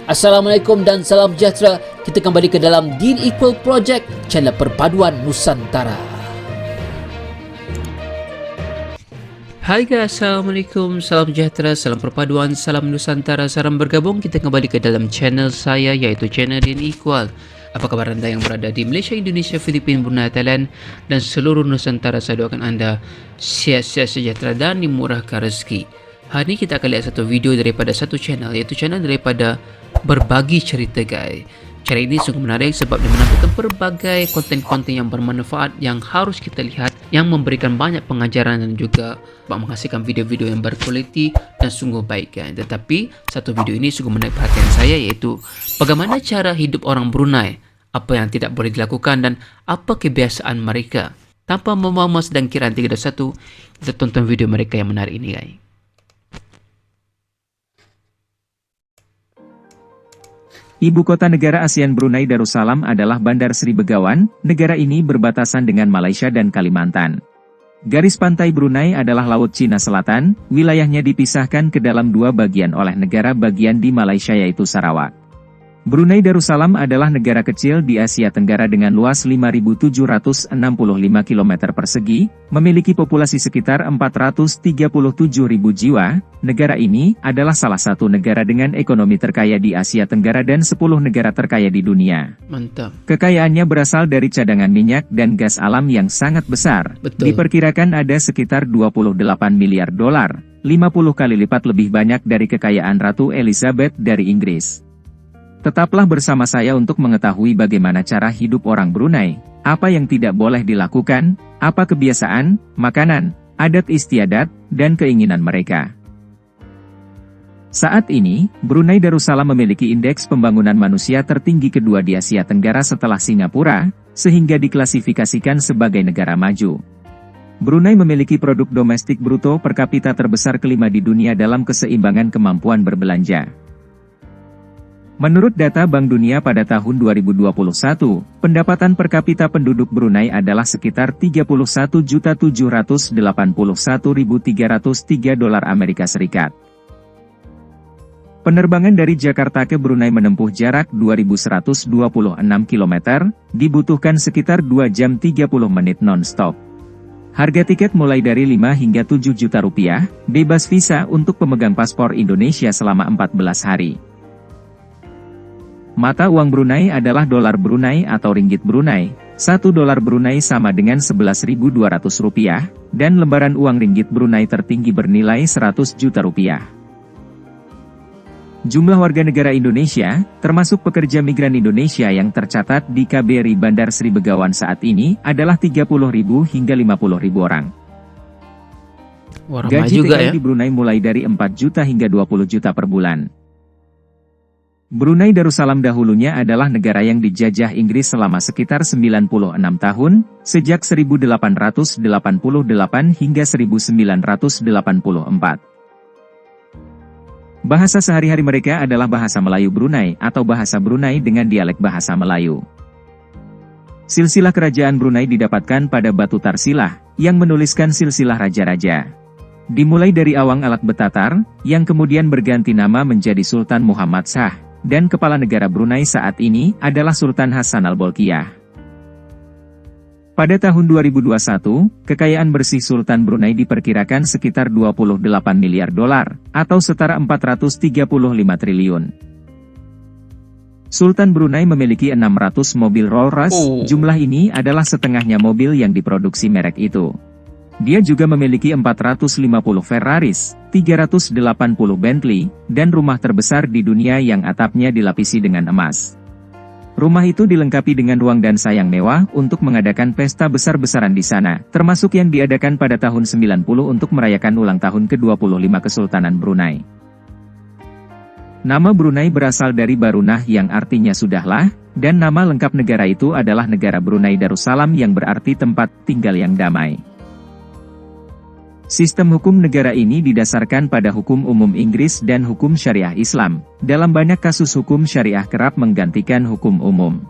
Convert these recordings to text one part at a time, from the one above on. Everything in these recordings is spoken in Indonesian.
Assalamualaikum dan salam sejahtera. Kita kembali ke dalam Deen Equal Project, channel perpaduan Nusantara. Hai guys, Assalamualaikum, salam sejahtera, salam perpaduan, salam Nusantara, salam bergabung. Kita kembali ke dalam channel saya, iaitu channel Deen Equal. Apa khabar anda yang berada di Malaysia, Indonesia, Filipina, Brunei, Thailand dan seluruh Nusantara? Saya doakan anda sihat-sihat sejahtera dan dimurahkan rezeki. Hari ini kita akan lihat satu video daripada satu channel, iaitu channel daripada Berbagi Cerita guys. Cara ini sungguh menarik sebab dia menampilkan berbagai konten-konten yang bermanfaat yang harus kita lihat, yang memberikan banyak pengajaran dan juga menghasilkan video-video yang berkualiti dan sungguh baik guys. Tetapi satu video ini sungguh menarik perhatian saya, iaitu bagaimana cara hidup orang Brunei, apa yang tidak boleh dilakukan dan apa kebiasaan mereka. Tanpa membuang masa dan kiraan 3, 2, 1, kita tonton video mereka yang menarik ini guys. Ibu kota negara ASEAN Brunei Darussalam adalah Bandar Sri Begawan. Negara ini berbatasan dengan Malaysia dan Kalimantan. Garis pantai Brunei adalah Laut Cina Selatan. Wilayahnya dipisahkan ke dalam dua bagian oleh negara bagian di Malaysia, yaitu Sarawak. Brunei Darussalam adalah negara kecil di Asia Tenggara dengan luas 5.765 km persegi, memiliki populasi sekitar 437.000 jiwa. Negara ini adalah salah satu negara dengan ekonomi terkaya di Asia Tenggara dan 10 negara terkaya di dunia. Mantap. Kekayaannya berasal dari cadangan minyak dan gas alam yang sangat besar. Betul. Diperkirakan ada sekitar 28 miliar dolar, 50 kali lipat lebih banyak dari kekayaan Ratu Elizabeth dari Inggris. Tetaplah bersama saya untuk mengetahui bagaimana cara hidup orang Brunei, apa yang tidak boleh dilakukan, apa kebiasaan, makanan, adat istiadat, dan keinginan mereka. Saat ini, Brunei Darussalam memiliki indeks pembangunan manusia tertinggi kedua di Asia Tenggara setelah Singapura, sehingga diklasifikasikan sebagai negara maju. Brunei memiliki produk domestik bruto per kapita terbesar kelima di dunia dalam keseimbangan kemampuan berbelanja. Menurut data Bank Dunia pada tahun 2021, pendapatan per kapita penduduk Brunei adalah sekitar 31.781.303 dolar Amerika Serikat. Penerbangan dari Jakarta ke Brunei menempuh jarak 2.126 km, dibutuhkan sekitar 2 jam 30 menit non-stop. Harga tiket mulai dari 5 hingga 7 juta rupiah, bebas visa untuk pemegang paspor Indonesia selama 14 hari. Mata uang Brunei adalah dolar Brunei atau ringgit Brunei. 1 dolar Brunei sama dengan 11.200 rupiah, dan lembaran uang ringgit Brunei tertinggi bernilai 100 juta rupiah. Jumlah warga negara Indonesia, termasuk pekerja migran Indonesia yang tercatat di KBRI Bandar Sri Begawan saat ini, adalah 30.000 hingga 50.000 orang. Gaji juga TKI di Brunei mulai dari 4 juta hingga 20 juta per bulan. Brunei Darussalam dahulunya adalah negara yang dijajah Inggris selama sekitar 96 tahun, sejak 1888 hingga 1984. Bahasa sehari-hari mereka adalah bahasa Melayu Brunei atau bahasa Brunei dengan dialek bahasa Melayu. Silsilah kerajaan Brunei didapatkan pada batu Tarsilah, yang menuliskan silsilah raja-raja. Dimulai dari Awang Alat Betatar, yang kemudian berganti nama menjadi Sultan Muhammad Shah. Dan kepala negara Brunei saat ini adalah Sultan Hassan Al-Bolkiah. Pada tahun 2021, kekayaan bersih Sultan Brunei diperkirakan sekitar 28 miliar dolar, atau setara 435 triliun. Sultan Brunei memiliki 600 mobil Rolls-Royce, jumlah ini adalah setengahnya mobil yang diproduksi merek itu. Dia juga memiliki 450 Ferraris, 380 Bentley, dan rumah terbesar di dunia yang atapnya dilapisi dengan emas. Rumah itu dilengkapi dengan ruang dansa yang mewah untuk mengadakan pesta besar-besaran di sana, termasuk yang diadakan pada tahun 90 untuk merayakan ulang tahun ke-25 Kesultanan Brunei. Nama Brunei berasal dari Barunah yang artinya sudahlah, dan nama lengkap negara itu adalah Negara Brunei Darussalam yang berarti tempat tinggal yang damai. Sistem hukum negara ini didasarkan pada hukum umum Inggris dan hukum syariah Islam. Dalam banyak kasus hukum syariah kerap menggantikan hukum umum.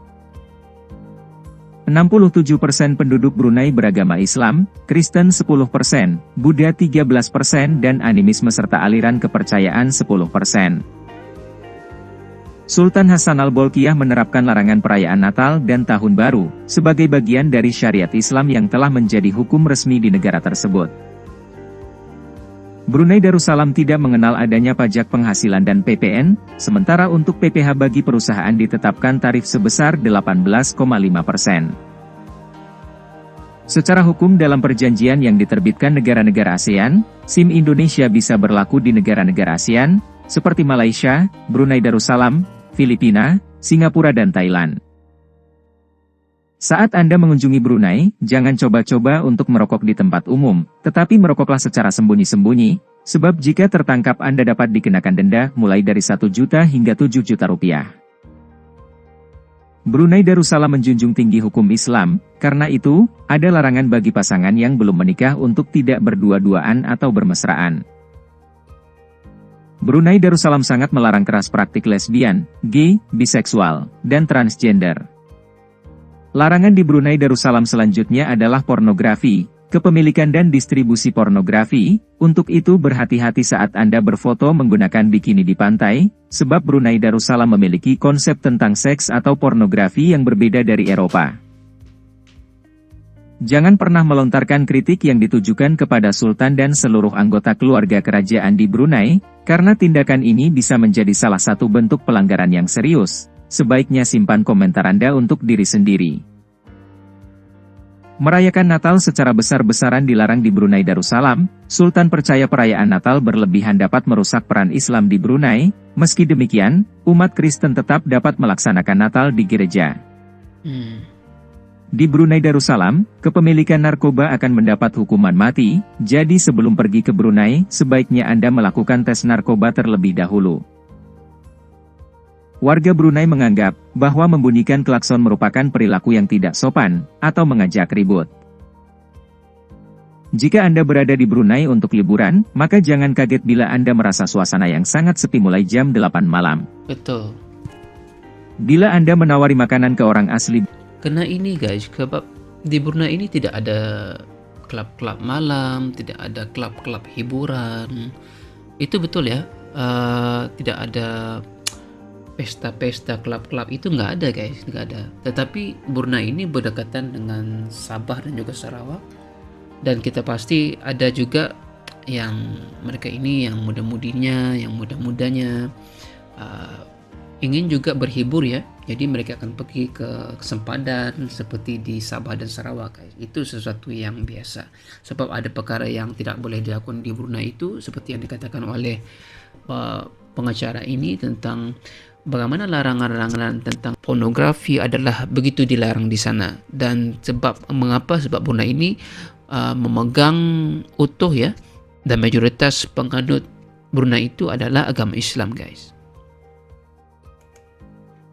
67% penduduk Brunei beragama Islam, Kristen 10%, Buddha 13%, dan animisme serta aliran kepercayaan 10%. Sultan Hasan Al-Bolkiah menerapkan larangan perayaan Natal dan Tahun Baru, sebagai bagian dari syariat Islam yang telah menjadi hukum resmi di negara tersebut. Brunei Darussalam tidak mengenal adanya pajak penghasilan dan PPN, sementara untuk PPh bagi perusahaan ditetapkan tarif sebesar 18,5%. Secara hukum dalam perjanjian yang diterbitkan negara-negara ASEAN, SIM Indonesia bisa berlaku di negara-negara ASEAN, seperti Malaysia, Brunei Darussalam, Filipina, Singapura dan Thailand. Saat Anda mengunjungi Brunei, jangan coba-coba untuk merokok di tempat umum, tetapi merokoklah secara sembunyi-sembunyi, sebab jika tertangkap Anda dapat dikenakan denda mulai dari 1 juta hingga 7 juta rupiah. Brunei Darussalam menjunjung tinggi hukum Islam, karena itu, ada larangan bagi pasangan yang belum menikah untuk tidak berdua-duaan atau bermesraan. Brunei Darussalam sangat melarang keras praktik lesbian, gay, biseksual, dan transgender. Larangan di Brunei Darussalam selanjutnya adalah pornografi, kepemilikan dan distribusi pornografi. Untuk itu berhati-hati saat Anda berfoto menggunakan bikini di pantai, sebab Brunei Darussalam memiliki konsep tentang seks atau pornografi yang berbeda dari Eropa. Jangan pernah melontarkan kritik yang ditujukan kepada Sultan dan seluruh anggota keluarga kerajaan di Brunei, karena tindakan ini bisa menjadi salah satu bentuk pelanggaran yang serius. Sebaiknya simpan komentar Anda untuk diri sendiri. Merayakan Natal secara besar-besaran dilarang di Brunei Darussalam. Sultan percaya perayaan Natal berlebihan dapat merusak peran Islam di Brunei. Meski demikian, umat Kristen tetap dapat melaksanakan Natal di gereja. Di Brunei Darussalam, kepemilikan narkoba akan mendapat hukuman mati, jadi sebelum pergi ke Brunei, sebaiknya Anda melakukan tes narkoba terlebih dahulu. Warga Brunei menganggap bahwa membunyikan klakson merupakan perilaku yang tidak sopan, atau mengajak ribut. Jika Anda berada di Brunei untuk liburan, maka jangan kaget bila Anda merasa suasana yang sangat sepi mulai jam 8 malam. Betul. Bila Anda menawari makanan ke orang asli, Karena ini guys, sebab di Brunei ini tidak ada klub-klub malam, tidak ada klub-klub hiburan. Itu betul ya, tidak ada pesta-pesta klub-klub, itu nggak ada guys, nggak ada. Tetapi Brunei ini berdekatan dengan Sabah dan juga Sarawak, dan kita pasti ada juga yang mereka ini yang muda-mudinya, yang muda-mudanya ingin juga berhibur ya, jadi mereka akan pergi ke sempadan seperti di Sabah dan Sarawak guys. Itu sesuatu yang biasa, sebab ada perkara yang tidak boleh dilakukan di Brunei itu, seperti yang dikatakan oleh pengacara ini tentang bagaimana larangan-larangan tentang pornografi adalah begitu dilarang di sana. Dan mengapa? Sebab Brunei ini memegang utuh ya, dan mayoritas penganut Brunei itu adalah agama Islam guys.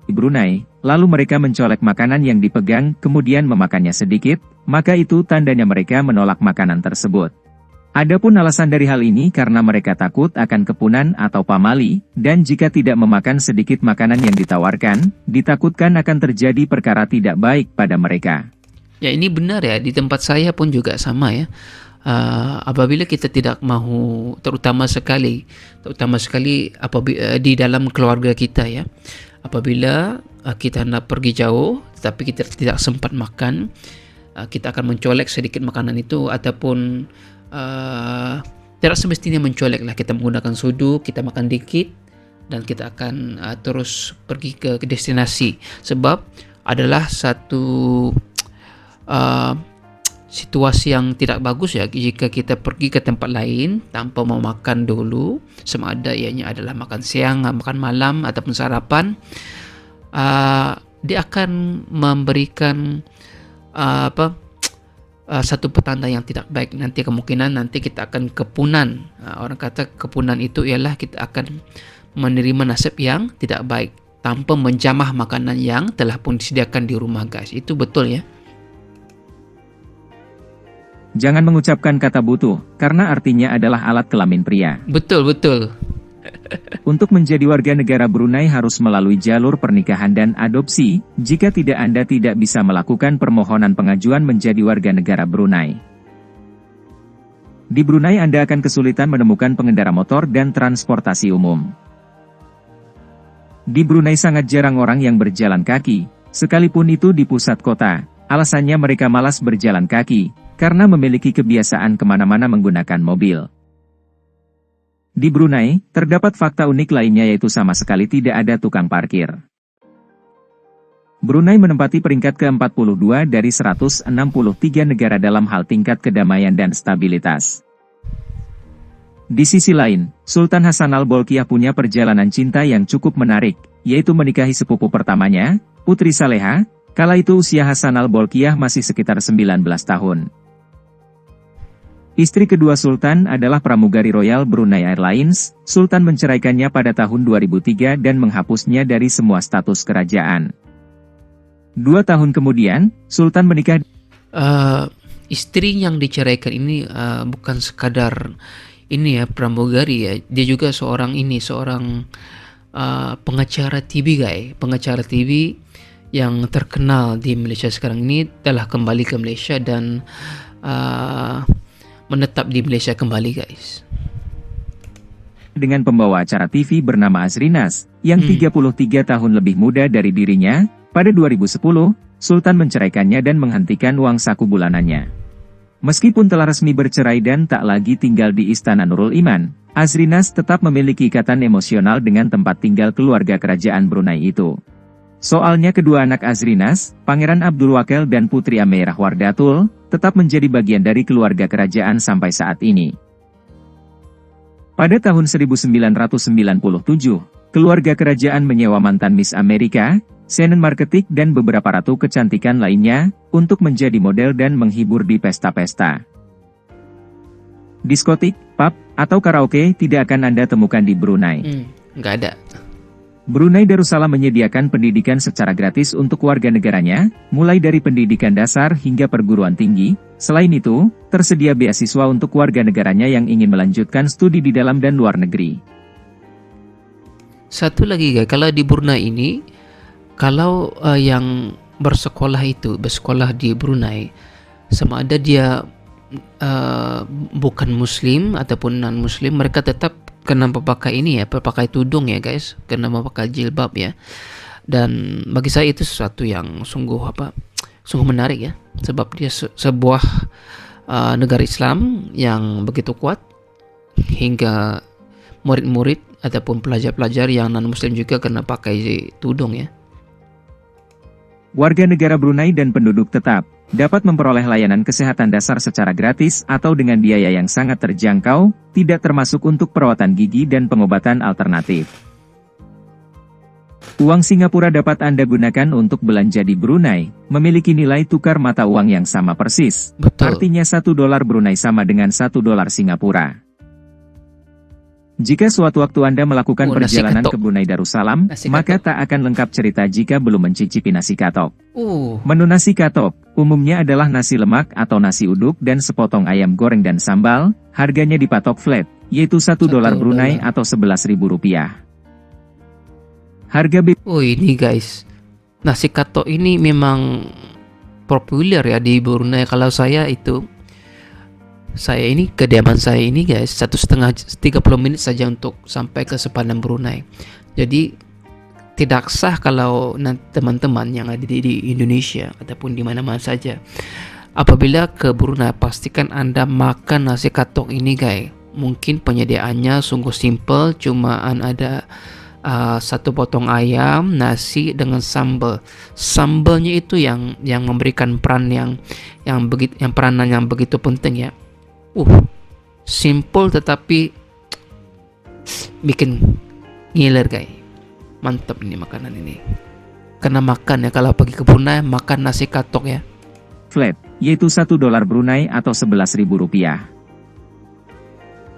Di Brunei, lalu mereka mencolek makanan yang dipegang kemudian memakannya sedikit, maka itu tandanya mereka menolak makanan tersebut. Adapun alasan dari hal ini karena mereka takut akan kepunan atau pamali, dan jika tidak memakan sedikit makanan yang ditawarkan, ditakutkan akan terjadi perkara tidak baik pada mereka. Ya ini benar ya, di tempat saya pun juga sama ya. Apabila kita tidak mahu, terutama sekali apabila di dalam keluarga kita ya, apabila kita hendak pergi jauh tetapi kita tidak sempat makan, kita akan mencolek sedikit makanan itu, ataupun tidak semestinya mencolek lah, kita menggunakan sudu, kita makan dikit dan kita akan terus pergi ke destinasi, sebab adalah satu situasi yang tidak bagus ya jika kita pergi ke tempat lain tanpa mau makan dulu, sama ada ianya adalah makan siang, makan malam ataupun sarapan. Dia akan memberikan satu petanda yang tidak baik. Nanti kemungkinan nanti kita akan kepunan. Orang kata kepunan itu ialah kita akan menerima nasib yang tidak baik tanpa menjamah makanan yang telah pun disediakan di rumah guys. Itu betul ya. Jangan mengucapkan kata butuh, karena artinya adalah alat kelamin pria. Betul. Untuk menjadi warga negara Brunei harus melalui jalur pernikahan dan adopsi. Jika tidak, Anda tidak bisa melakukan permohonan pengajuan menjadi warga negara Brunei. Di Brunei Anda akan kesulitan menemukan pengendara motor dan transportasi umum. Di Brunei sangat jarang orang yang berjalan kaki, sekalipun itu di pusat kota. Alasannya mereka malas berjalan kaki, karena memiliki kebiasaan kemana-mana menggunakan mobil. Di Brunei, terdapat fakta unik lainnya yaitu sama sekali tidak ada tukang parkir. Brunei menempati peringkat ke-42 dari 163 negara dalam hal tingkat kedamaian dan stabilitas. Di sisi lain, Sultan Hasan Al-Bolkiah punya perjalanan cinta yang cukup menarik, yaitu menikahi sepupu pertamanya, Putri Saleha, kala itu usia Hasan Al-Bolkiah masih sekitar 19 tahun. Istri kedua Sultan adalah pramugari Royal Brunei Airlines. Sultan menceraikannya pada tahun 2003 dan menghapusnya dari semua status kerajaan. 2 tahun kemudian, Sultan menikah. Istri yang diceraikan ini bukan sekadar ini ya pramugari ya, dia juga seorang pengacara TV pengacara TV yang terkenal di Malaysia sekarang ini telah kembali ke Malaysia dan menetap di Malaysia kembali guys. Dengan pembawa acara TV bernama Azrinas, yang 33 tahun lebih muda dari dirinya, pada 2010, Sultan menceraikannya dan menghentikan uang saku bulanannya. Meskipun telah resmi bercerai dan tak lagi tinggal di Istana Nurul Iman, Azrinas tetap memiliki ikatan emosional dengan tempat tinggal keluarga kerajaan Brunei itu. Soalnya kedua anak Azrinas, Pangeran Abdul Wakil dan Putri Ameirah Wardatul, tetap menjadi bagian dari keluarga kerajaan sampai saat ini. Pada tahun 1997, keluarga kerajaan menyewa mantan Miss Amerika, Shannon Marketing dan beberapa ratu kecantikan lainnya, untuk menjadi model dan menghibur di pesta-pesta. Diskotik, pub, atau karaoke tidak akan Anda temukan di Brunei. Nggak ada. Brunei Darussalam menyediakan pendidikan secara gratis untuk warga negaranya, mulai dari pendidikan dasar hingga perguruan tinggi. Selain itu, tersedia beasiswa untuk warga negaranya yang ingin melanjutkan studi di dalam dan luar negeri. Satu lagi guys, kalau di Brunei ini, kalau yang bersekolah di Brunei, sama ada dia bukan Muslim ataupun non Muslim, mereka tetap kena pakai ini ya, pakai tudung ya guys, kena pakai jilbab ya. Dan bagi saya itu sesuatu yang sungguh menarik ya, sebab dia sebuah negara Islam yang begitu kuat hingga murid-murid ataupun pelajar-pelajar yang non Muslim juga kena pakai tudung ya. Warga negara Brunei dan penduduk tetap dapat memperoleh layanan kesehatan dasar secara gratis atau dengan biaya yang sangat terjangkau, tidak termasuk untuk perawatan gigi dan pengobatan alternatif. Uang Singapura dapat Anda gunakan untuk belanja di Brunei, memiliki nilai tukar mata uang yang sama persis. Betul. Artinya $1 Brunei sama dengan $1 Singapura. Jika suatu waktu Anda melakukan perjalanan ke Brunei Darussalam, maka tak akan lengkap cerita jika belum mencicipi nasi katok. Menu nasi katok, umumnya adalah nasi lemak atau nasi uduk dan sepotong ayam goreng dan sambal, harganya dipatok flat, yaitu $1 Brunei atau Rp11.000. Harga ini guys, nasi katok ini memang populer ya di Brunei. Kalau saya ini kediaman saya ini guys 30 menit saja untuk sampai ke sepanjang Brunei. Jadi tidak sah kalau teman-teman yang ada di Indonesia ataupun di mana-mana saja, apabila ke Brunei pastikan Anda makan nasi katok ini guys. Mungkin penyediaannya sungguh simple, cuma ada satu potong ayam, nasi dengan sambal. Sambalnya itu yang memberikan peran peranan yang begitu penting ya. Simple tetapi bikin ngiler guys. Mantap ini makanan ini. Karena makan ya, kalau pergi ke Brunei makan nasi katok ya. Flat, yaitu $1 Brunei atau Rp11.000.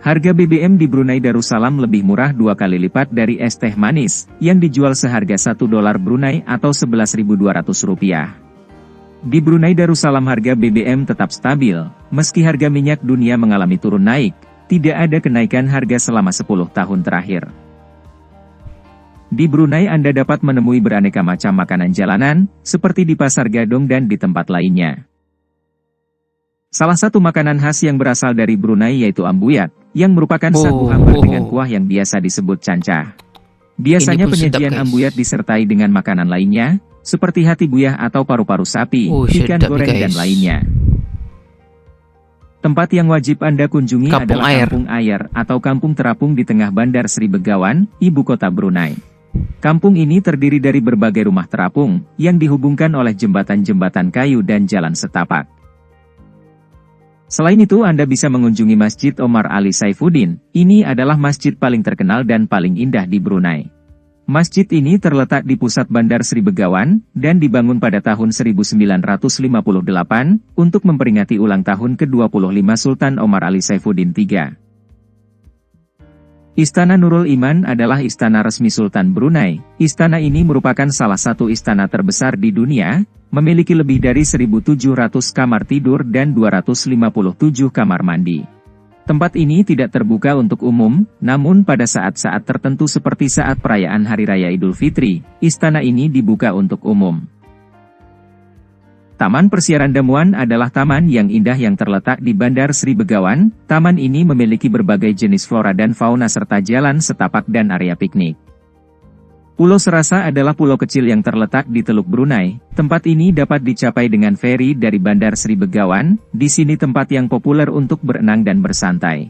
Harga BBM di Brunei Darussalam lebih murah 2 kali lipat dari es teh manis, yang dijual seharga $1 Brunei atau Rp11.200. Di Brunei Darussalam harga BBM tetap stabil, meski harga minyak dunia mengalami turun naik, tidak ada kenaikan harga selama 10 tahun terakhir. Di Brunei Anda dapat menemui beraneka macam makanan jalanan, seperti di Pasar Gadong dan di tempat lainnya. Salah satu makanan khas yang berasal dari Brunei yaitu ambuyat, yang merupakan sagu hambar dengan kuah yang biasa disebut cancah. Biasanya pun sedap, penyajian guys. ambuyat disertai dengan makanan lainnya, seperti hati buyah atau paru-paru sapi, ikan Sedap nih, goreng, dan guys. lainnya. Tempat yang wajib Anda kunjungi Kampung adalah Air. Kampung Air atau Kampung Terapung di tengah Bandar Sri Begawan, ibu kota Brunei. Kampung ini terdiri dari berbagai rumah terapung, yang dihubungkan oleh jembatan-jembatan kayu dan jalan setapak. Selain itu Anda bisa mengunjungi Masjid Omar Ali Saifuddin. Ini adalah masjid paling terkenal dan paling indah di Brunei. Masjid ini terletak di pusat Bandar Sri Begawan, dan dibangun pada tahun 1958, untuk memperingati ulang tahun ke-25 Sultan Omar Ali Saifuddin III. Istana Nurul Iman adalah istana resmi Sultan Brunei. Istana ini merupakan salah satu istana terbesar di dunia, memiliki lebih dari 1.700 kamar tidur dan 257 kamar mandi. Tempat ini tidak terbuka untuk umum, namun pada saat-saat tertentu seperti saat perayaan Hari Raya Idul Fitri, istana ini dibuka untuk umum. Taman Persiaran Damuan adalah taman yang indah yang terletak di Bandar Sri Begawan. Taman ini memiliki berbagai jenis flora dan fauna serta jalan setapak dan area piknik. Pulau Serasa adalah pulau kecil yang terletak di Teluk Brunei. Tempat ini dapat dicapai dengan feri dari Bandar Sri Begawan. Di sini tempat yang populer untuk berenang dan bersantai.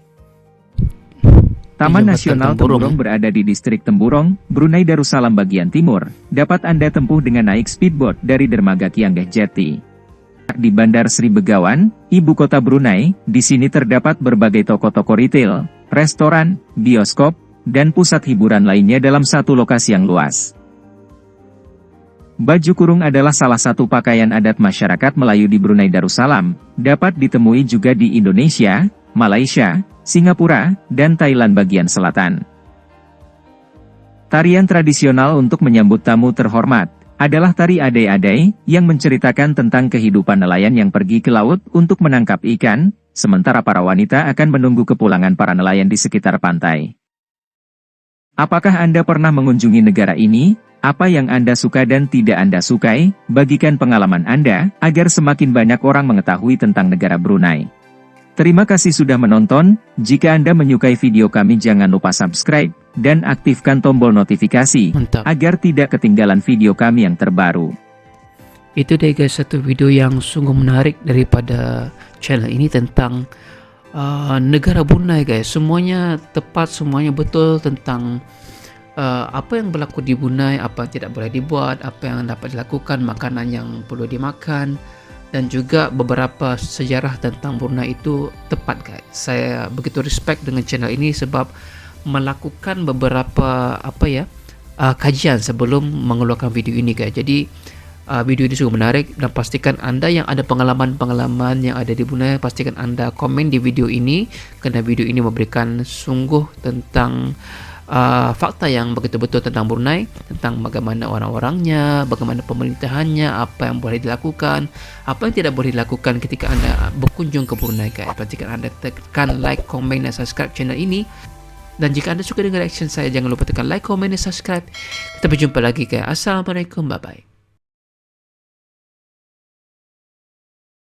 Taman Nasional Temburong berada di distrik Temburong, Brunei Darussalam bagian timur. Dapat Anda tempuh dengan naik speedboat dari dermaga Kianggeh Jetty. Di Bandar Sri Begawan, ibu kota Brunei, di sini terdapat berbagai toko-toko retail, restoran, bioskop, dan pusat hiburan lainnya dalam satu lokasi yang luas. Baju kurung adalah salah satu pakaian adat masyarakat Melayu di Brunei Darussalam, dapat ditemui juga di Indonesia, Malaysia, Singapura, dan Thailand bagian selatan. Tarian tradisional untuk menyambut tamu terhormat adalah tari adai-adai, yang menceritakan tentang kehidupan nelayan yang pergi ke laut untuk menangkap ikan, sementara para wanita akan menunggu kepulangan para nelayan di sekitar pantai. Apakah Anda pernah mengunjungi negara ini? Apa yang Anda suka dan tidak Anda sukai? Bagikan pengalaman Anda, agar semakin banyak orang mengetahui tentang negara Brunei. Terima kasih sudah menonton. Jika Anda menyukai video kami jangan lupa subscribe, dan aktifkan tombol notifikasi, agar tidak ketinggalan video kami yang terbaru. Itu deh guys, satu video yang sungguh menarik daripada channel ini tentang negara Brunei guys. Semuanya tepat, semuanya betul tentang apa yang berlaku di Brunei, apa yang tidak boleh dibuat, apa yang dapat dilakukan, makanan yang perlu dimakan, dan juga beberapa sejarah tentang Brunei itu tepat guys. Saya begitu respect dengan channel ini sebab melakukan beberapa kajian sebelum mengeluarkan video ini guys. Jadi video ini sungguh menarik, dan pastikan Anda yang ada pengalaman-pengalaman yang ada di Brunei, pastikan Anda komen di video ini, karena video ini memberikan sungguh tentang fakta yang begitu betul tentang Brunei, tentang bagaimana orang-orangnya, bagaimana pemerintahannya, apa yang boleh dilakukan, apa yang tidak boleh dilakukan ketika Anda berkunjung ke Brunei guys. Pastikan Anda tekan like, komen, dan subscribe channel ini. Dan jika Anda suka dengan reaction saya, jangan lupa tekan like, komen, dan subscribe. Kita berjumpa lagi guys. Assalamualaikum, bye bye.